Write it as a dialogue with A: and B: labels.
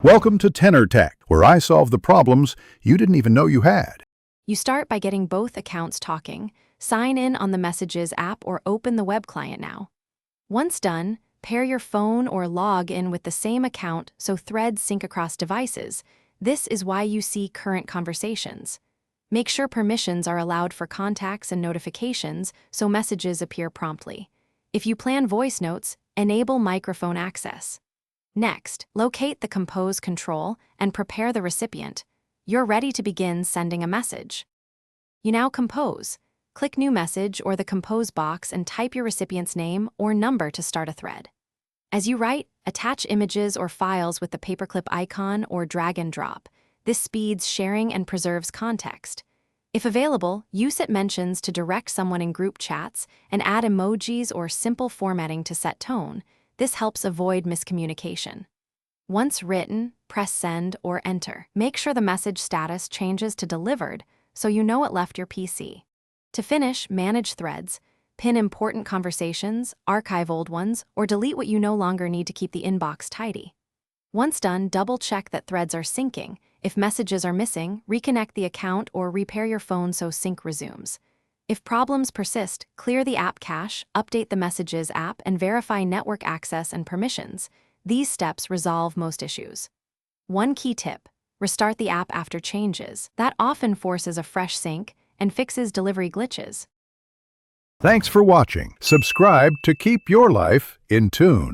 A: Welcome to Tenor Tech, where I solve the problems you didn't even know you had.
B: You start by getting both accounts talking, sign in on the Messages app or open the web client now. Once done, pair your phone or log in with the same account so threads sync across devices. This is why you see current conversations. Make sure permissions are allowed for contacts and notifications so messages appear promptly. If you plan voice notes, enable microphone access. Next, locate the Compose control and prepare the recipient. You're ready to begin sending a message. You now compose. Click New Message or the Compose box and type your recipient's name or number to start a thread. As you write, attach images or files with the paperclip icon or drag and drop. This speeds sharing and preserves context. If available, use It Mentions to direct someone in group chats and add emojis or simple formatting to set tone. This helps avoid miscommunication. Once written, press Send or Enter. Make sure the message status changes to Delivered so you know it left your PC. To finish, manage threads, pin important conversations, archive old ones, or delete what you no longer need to keep the inbox tidy. Once done, double-check that threads are syncing. If messages are missing, reconnect the account or repair your phone so sync resumes. If problems persist, clear the app cache, update the Messages app, and verify network access and permissions. These steps resolve most issues. One key tip: restart the app after changes. That often forces a fresh sync and fixes delivery glitches.
A: Thanks for watching. Subscribe to keep your life in tune.